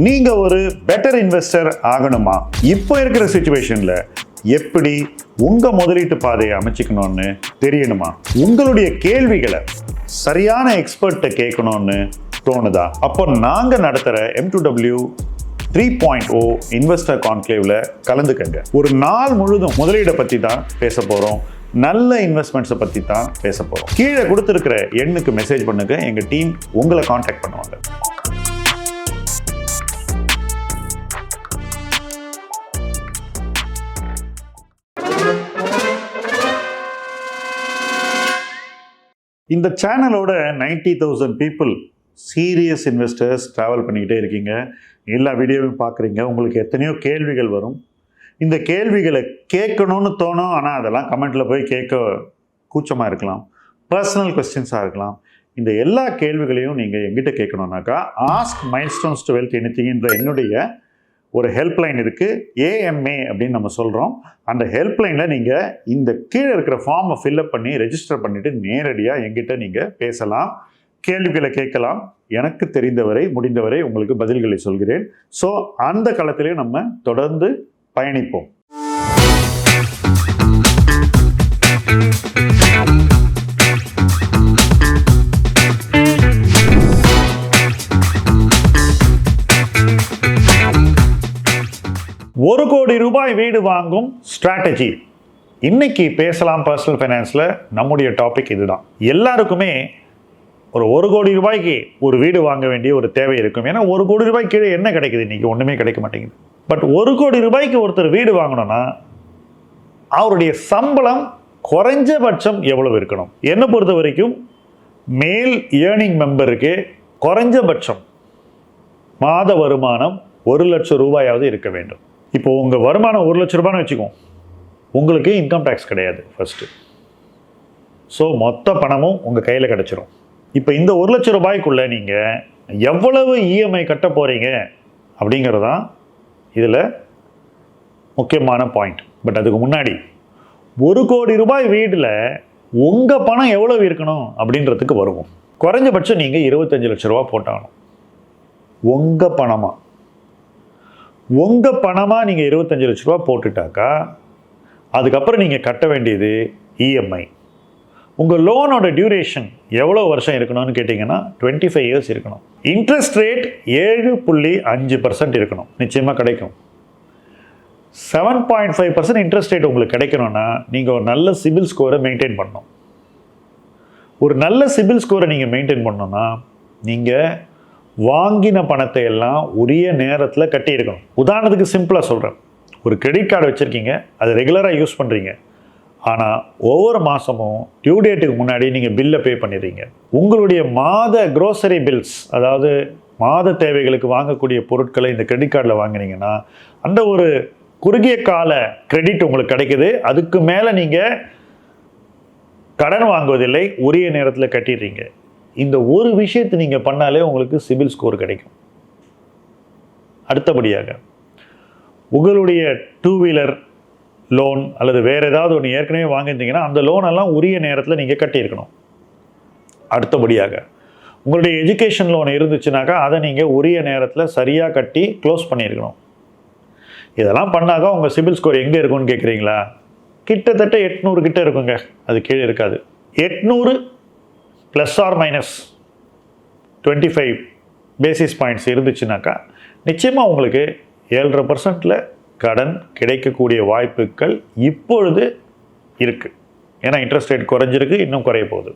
நீங்க ஒரு better investor ஆகணுமா? இப்போ இருக்கிற சிச்சுவேஷன்ல எப்படி உங்க முதலீட்டு பாதையை அமைச்சிக்கணும்னு தெரியணுமா? உங்களுடைய கேள்விகளை சரியான எக்ஸ்பர்ட்ட கேட்கணும்னு தோணுதா? அப்போ நாங்க நடத்துற M2W 3.0 இன்வெஸ்டர் கான்க்ளேவ்ல கலந்துக்கங்க. ஒரு நாள் முழுதும் முதலீடை பத்தி தான் பேச போறோம். நல்ல இன்வெஸ்ட்மெண்ட்ஸை பத்தி தான் பேச போறோம். கீழே கொடுத்திருக்கிற எண்ணுக்கு மெசேஜ் பண்ணுங்க. எங்க டீம் உங்களை கான்டாக்ட் பண்ணுவாங்க. இந்த சேனலோட 90,000 பீப்புள் சீரியஸ் இன்வெஸ்டர்ஸ் ட்ராவல் பண்ணிக்கிட்டே இருக்கீங்க. எல்லா வீடியோவும் பார்க்குறீங்க. உங்களுக்கு எத்தனையோ கேள்விகள் வரும். இந்த கேள்விகளை கேட்கணும்னு தோணும். ஆனால் அதெல்லாம் கமெண்ட்டில் போய் கேட்க கூச்சமாக இருக்கலாம். பர்சனல் கொஸ்டின்ஸாக இருக்கலாம். இந்த எல்லா கேள்விகளையும் நீங்கள் எங்கிட்ட கேட்கணுன்னாக்கா ஆஸ்க் மைல்ஸ்டோன்ஸ் டு வெல்த் எனிதிங்ன்ற என்னுடைய ஒரு ஹெல்ப்லைன் இருக்குது. AMA அப்படின்னு நம்ம சொல்கிறோம். அந்த ஹெல்ப்லைனில் நீங்கள் இந்த கீழே இருக்கிற ஃபார்மை ஃபில்அப் பண்ணி ரெஜிஸ்டர் பண்ணிவிட்டு நேரடியாக எங்கிட்ட நீங்கள் பேசலாம், கேள்விகளை கேட்கலாம். எனக்கு தெரிந்தவரை முடிந்தவரை உங்களுக்கு பதில்களை சொல்கிறேன். ஸோ அந்த களத்திலே நம்ம தொடர்ந்து பயணிப்போம். ஒரு கோடி ரூபாய் வீடு வாங்கும் ஸ்ட்ராட்டஜி. இன்னைக்கு பேசலாம் பர்சனல் ஃபைனான்ஸில். நம்முடைய டாபிக் இதுதான். எல்லாருக்குமே ஒரு கோடி ரூபாய்க்கு ஒரு வீடு வாங்க வேண்டிய ஒரு தேவை இருக்கும். ஏன்னா 1 கோடி ரூபாய்க்கு கீழே என்ன கிடைக்குது? இன்னைக்கு ஒன்றுமே கிடைக்க மாட்டேங்குது. பட் 1 கோடி ரூபாய்க்கு ஒருத்தர் வீடு வாங்கணும்னா அவருடைய சம்பளம் குறைஞ்சபட்சம் எவ்வளவு இருக்கணும்? என்னை பொறுத்த வரைக்கும் மேல் ஏர்னிங் மெம்பருக்கு குறைஞ்சபட்சம் மாத வருமானம் 1 லட்சம் ரூபாயாவது இருக்க வேண்டும். இப்போ உங்கள் வருமானம் 1 லட்ச ரூபான்னு வச்சுக்கோங்க. உங்களுக்கு இன்கம் டேக்ஸ் கிடையாது ஃபர்ஸ்ட்டு. ஸோ மொத்த பணமும் உங்கள் கையில் கிடச்சிரும். இப்போ இந்த 1 லட்ச ரூபாய்க்குள்ளே நீங்கள் எவ்வளவு EMI கட்ட போகிறீங்க அப்படிங்கிறதான் இதில் முக்கியமான பாயிண்ட். பட் அதுக்கு முன்னாடி 1 கோடி ரூபாய் வீட்டில் உங்கள் பணம் எவ்வளவு இருக்கணும் அப்படின்றதுக்கு வருவோம். குறைஞ்சபட்சம் நீங்கள் 25 லட்ச ரூபா போட்டாகணும். உங்கள் பணமாக நீங்கள் 25 லட்ச ரூபா போட்டுட்டாக்கா அதுக்கப்புறம் நீங்கள் கட்ட வேண்டியது EMI. உங்கள் லோனோட டியூரேஷன் எவ்வளோ வருஷம் இருக்கணும்னு கேட்டிங்கன்னா 25 இயர்ஸ் இருக்கணும். இன்ட்ரெஸ்ட் ரேட் 7.5% இருக்கணும். நிச்சயமாக கிடைக்கும். 7.5% இன்ட்ரெஸ்ட் ரேட் உங்களுக்கு கிடைக்கணும்னா நீங்கள் ஒரு நல்ல சிபில் ஸ்கோரை மெயின்டைன் பண்ணணும். ஒரு நல்ல சிபில் ஸ்கோரை நீங்கள் மெயின்டைன் பண்ணணும்னா நீங்கள் வாங்கின பணத்தை எல்லாம் உரிய நேரத்தில் கட்டியிருக்கணும். உதாரணத்துக்கு சிம்பிளாக சொல்கிறேன். ஒரு கிரெடிட் கார்டு வச்சுருக்கீங்க, அது ரெகுலராக யூஸ் பண்ணுறீங்க. ஆனால் ஒவ்வொரு மாதமும் டியூ டேட்டுக்கு முன்னாடி நீங்கள் பில்லை பே பண்ணிடுறீங்க. உங்களுடைய மாத க்ரோசரி பில்ஸ், அதாவது மாத தேவைகளுக்கு வாங்கக்கூடிய பொருட்களை இந்த கிரெடிட் கார்டில் வாங்கினீங்கன்னா அந்த ஒரு குறுகிய கால கிரெடிட் உங்களுக்கு கிடைக்குது. அதுக்கு மேலே நீங்கள் கடன் வாங்குவதில்லை, உரிய நேரத்தில் கட்டிடுறீங்க. இந்த ஒரு விஷயத்தை நீங்கள் பண்ணாலே உங்களுக்கு சிபில் ஸ்கோர் கிடைக்கும். அடுத்தபடியாக உங்களுடைய 2 வீலர் லோன் அல்லது வேறு ஏதாவது ஒன்று ஏற்கனவே வாங்கியிருந்தீங்கன்னா அந்த லோனெல்லாம் உரிய நேரத்தில் நீங்கள் கட்டியிருக்கணும். அடுத்தபடியாக உங்களுடைய எஜுகேஷன் லோன் இருந்துச்சுனாக்கா அதை நீங்கள் உரிய நேரத்தில் சரியாக கட்டி க்ளோஸ் பண்ணியிருக்கணும். இதெல்லாம் பண்ணாக்கா உங்கள் சிபில் ஸ்கோர் எங்கே இருக்கும்னு கேட்குறீங்களா? கிட்டத்தட்ட 800 கிட்ட இருக்குங்க. அது கீழே இருக்காது. 800 ±25 பேசிஸ் பாயிண்ட்ஸ் இருந்துச்சுனாக்கா நிச்சயமாக உங்களுக்கு 7.5% கடன் கிடைக்கக்கூடிய வாய்ப்புகள் இப்பொழுது இருக்குது. ஏன்னா இன்ட்ரெஸ்ட் ரேட் குறைஞ்சிருக்கு, இன்னும் குறைய போகுது.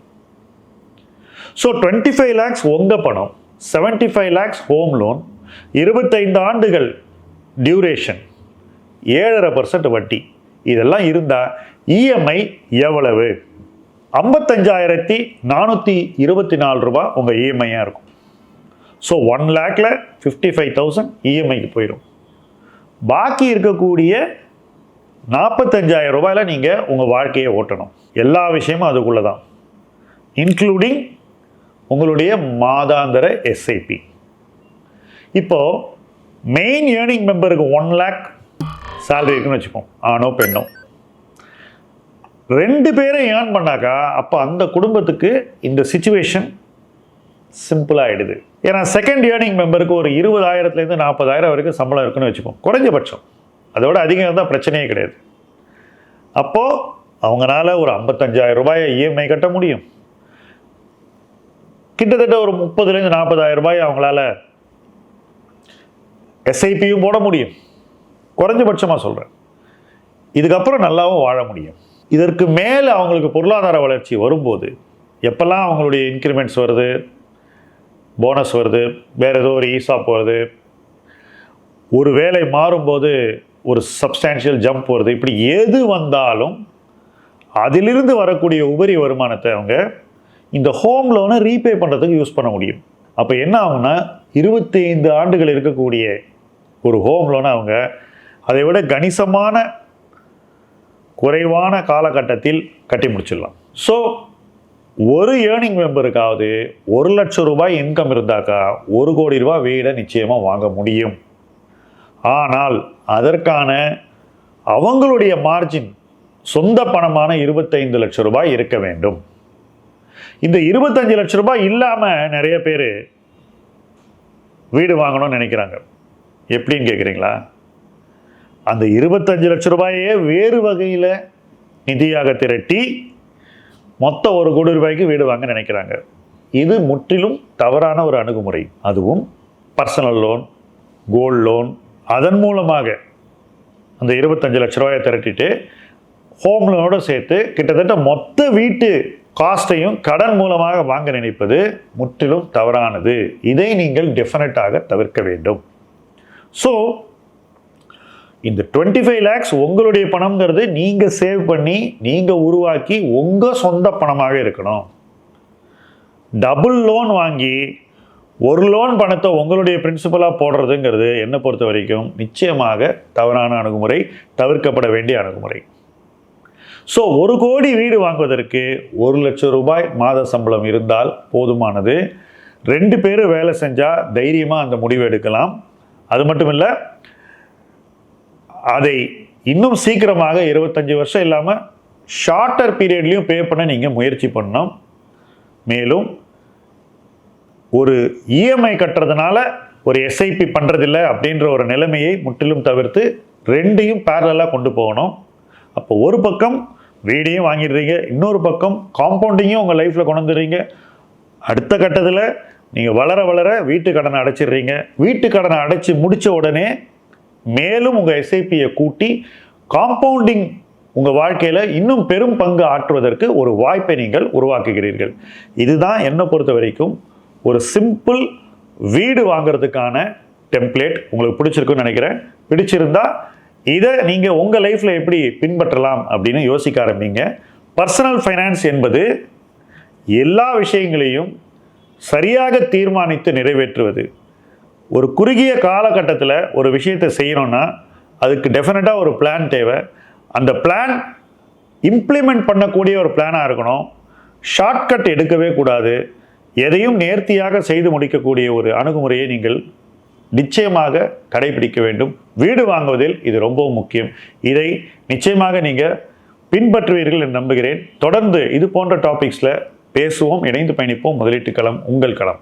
ஸோ 25 lakhs உங்கள் பணம், 75 lakhs ஹோம் லோன், 25 ஆண்டுகள் டியூரேஷன், 7.5% வட்டி, இதெல்லாம் இருந்தால் EMI எவ்வளவு? 55,424 ரூபா உங்கள் EMI-யாக இருக்கும். ஸோ 1 lakhல 55,000 EMI-க்கு போயிடும். பாக்கி இருக்கக்கூடிய 45,000 ரூபாயில் நீங்கள் உங்கள் வாழ்க்கையை ஓட்டணும். எல்லா விஷயமும் அதுக்குள்ளே தான், இன்க்ளூடிங் உங்களுடைய மாதாந்திர SIP. இப்போது மெயின் ஏர்னிங் மெம்பருக்கு 1 lakh சேலரி இருக்குன்னு வச்சுப்போம், ஆணோ பெண்ணோ. 2 பேரை ஏர்ன் பண்ணாக்கா அப்போ அந்த குடும்பத்துக்கு இந்த சிச்சுவேஷன் சிம்பிளாக ஆகிடுது. ஏன்னா செகண்ட் ஏர்னிங் மெம்பருக்கு ஒரு 20,000 40,000 வரைக்கும் சம்பளம் இருக்குன்னு வச்சுப்போம், குறைஞ்சபட்சம். அதோட அதிகம் இருந்தால் பிரச்சனையே கிடையாது. அப்போது அவங்களால ஒரு 55,000 ரூபாயை இஎம்ஐ கட்ட முடியும். கிட்டத்தட்ட ஒரு 30,000-40,000 ரூபாய் அவங்களால எஸ்ஐபியும் போட முடியும், குறைஞ்சபட்சமாக சொல்கிறேன். இதுக்கப்புறம் நல்லாவும் வாழ முடியும். இதற்கு மேலே அவங்களுக்கு பொருளாதார வளர்ச்சி வரும்போது, எப்பெல்லாம் அவங்களுடைய இன்க்ரிமெண்ட்ஸ் வருது, போனஸ் வருது, வேறு ஏதோ ஒரு ஈசாப் வருது, ஒரு வேலை மாறும்போது ஒரு சப்ஸ்டான்ஷியல் ஜம்ப் வருது, இப்படி எது வந்தாலும் அதிலிருந்து வரக்கூடிய உபரி வருமானத்தை அவங்க இந்த ஹோம் லோனை ரீபே பண்ணுறதுக்கு யூஸ் பண்ண முடியும். அப்போ என்ன ஆகும்னா 25 ஆண்டுகள் இருக்கக்கூடிய ஒரு ஹோம் லோனை அவங்க அதை விட கணிசமான குறைவான காலகட்டத்தில் கட்டி முடிச்சிடலாம். ஸோ ஒரு ஏர்னிங் மெம்பருக்காவது 1 லட்சம் ரூபாய் இன்கம் இருந்தாக்கா 1 கோடி ரூபாய் வீடை நிச்சயமாக வாங்க முடியும். ஆனால் அதற்கான அவங்களுடைய மார்ஜின் சொந்த பணமான 25 லட்சம் ரூபாய் இருக்க வேண்டும். இந்த 25 லட்சம் ரூபாய் இல்லாமல் நிறைய பேர் வீடு வாங்கணும்னு நினைக்கிறாங்க. எப்படின்னு கேட்குறீங்களா? அந்த 25 லட்சம் ரூபாயே வேறு வகையில் நிதியாக திரட்டி மொத்த 1 கோடி ரூபாய்க்கு வீடு வாங்க நினைக்கிறாங்க. இது முற்றிலும் தவறான ஒரு அணுகுமுறை. அதுவும் பர்சனல் லோன், கோல்டு லோன், அதன் மூலமாக அந்த 25 லட்ச ரூபாயை திரட்டிட்டு ஹோம் லோனோடு சேர்த்து கிட்டத்தட்ட மொத்த வீட்டு காஸ்ட்டையும் கடன் மூலமாக வாங்க நினைப்பது முற்றிலும் தவறானது. இதை நீங்கள் டெஃபினட்டாக தவிர்க்க வேண்டும். ஸோ இந்த 25 lakhs உங்களுடைய பணம்ங்கிறது நீங்கள் சேவ் பண்ணி நீங்கள் உருவாக்கி உங்கள் சொந்த பணமாக இருக்கணும். டபுள் லோன் வாங்கி ஒரு லோன் பணத்தை உங்களுடைய பிரின்சிபலாக போடுறதுங்கிறது என்னை பொறுத்த வரைக்கும் நிச்சயமாக தவறான அணுகுமுறை, தவிர்க்கப்பட வேண்டிய அணுகுமுறை. ஸோ 1 கோடி வீடு வாங்குவதற்கு 1 லட்சம் ரூபாய் மாத சம்பளம் இருந்தால் போதுமானது. 2 பேர் வேலை செஞ்சால் தைரியமாக அந்த முடிவு எடுக்கலாம். அது மட்டும் இல்லை, அதை இன்னும் சீக்கிரமாக 25 வருஷம் இல்லாமல் ஷார்ட்டர் பீரியட்லையும் பே பண்ண நீங்கள் முயற்சி பண்ணணும். மேலும் ஒரு இஎம்ஐ கட்டுறதுனால ஒரு எஸ்ஐபி பண்ணுறதில்லை அப்படின்ற ஒரு நிலைமையை முற்றிலும் தவிர்த்து 2ஐயும் பேரலாக கொண்டு போகணும். அப்போ ஒரு பக்கம் வீடையும் வாங்கிடுறீங்க, இன்னொரு பக்கம் காம்பவுண்டிங்கும் உங்கள் லைஃப்பில் கொண்டு வந்துடுறீங்க. அடுத்த கட்டத்தில் நீங்கள் வளர வளர வீட்டு கடனை அடைச்சிடுறீங்க. வீட்டு கடனை அடைச்சி முடித்த உடனே மேலும் உங்கள் எஸ்ஐபியை கூட்டி காம்பவுண்டிங் உங்கள் வாழ்க்கையில் இன்னும் பெரும் பங்கு ஆற்றுவதற்கு ஒரு வாய்ப்பை நீங்கள் உருவாக்குகிறீர்கள். இதுதான் என்னை பொறுத்த வரைக்கும் ஒரு சிம்பிள் வீடு வாங்கிறதுக்கான டெம்ப்ளேட். உங்களுக்கு பிடிச்சிருக்குன்னு நினைக்கிறேன். பிடிச்சிருந்தா இதை நீங்கள் உங்கள் லைஃப்பில் எப்படி பின்பற்றலாம் அப்படின்னு யோசிக்க ஆரம்பிங்க. பர்சனல் ஃபைனான்ஸ் என்பது எல்லா விஷயங்களையும் சரியாக தீர்மானித்து நிறைவேற்றுவது. ஒரு குறுகிய காலகட்டத்தில் ஒரு விஷயத்தை செய்யணும்னா அதுக்கு டெஃபினட்டாக ஒரு பிளான் தேவை. அந்த பிளான் இம்ப்ளிமெண்ட் பண்ணக்கூடிய ஒரு பிளானாக இருக்கணும். ஷார்ட்கட் எடுக்கவே கூடாது. எதையும் நேர்த்தியாக செய்து முடிக்கக்கூடிய ஒரு அணுகுமுறையை நீங்கள் நிச்சயமாக கடைபிடிக்க வேண்டும். வீடு வாங்குவதில் இது ரொம்பவும் முக்கியம். இதை நிச்சயமாக நீங்கள் பின்பற்றுவீர்கள் என்று நம்புகிறேன். தொடர்ந்து இது போன்ற டாபிக்ஸில் பேசுவோம், இணைந்து பயணிப்போம். முதலீட்டு களம் உங்கள் களம்.